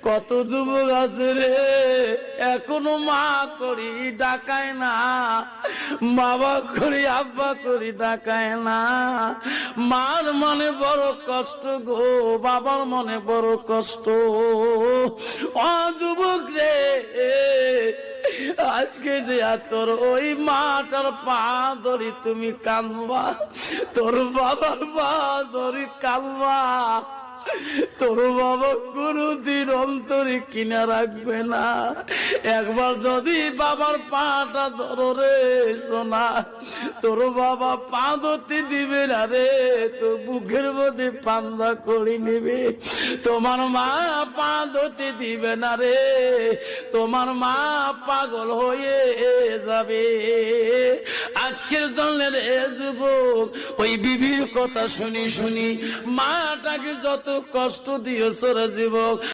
কত যুবক আছে রে এখনো মা করি ডাকায় না, বাবা করি আব্বা করি ডাকায় না। মার মনে বড় কষ্ট গো, বাবার মনে বড় কষ্ট। ও যুবক রে, আজকে যে তোর ওই মাটার পা ধরি তুমি কানবা, তোর বাবার পা ধরি কানবা, তোর বাবা কোনদিন অন্তরে কিনা রাখবে না। একবার যদি বাবার পাটা ধরো রে সোনা, তোর বাবা পা ধরতে দিবে না রে, তো বুকের মধ্যে পান্দা করে নেবে। তোমার মা পা ধরতে দিবে না রে, তোমার মা পাগল হয়ে যাবে। আজকের দলের যুবক ওই বিবির কথা শুনি শুনি মাটাকে যত কষ্ট দিয়েছ রে যুবক,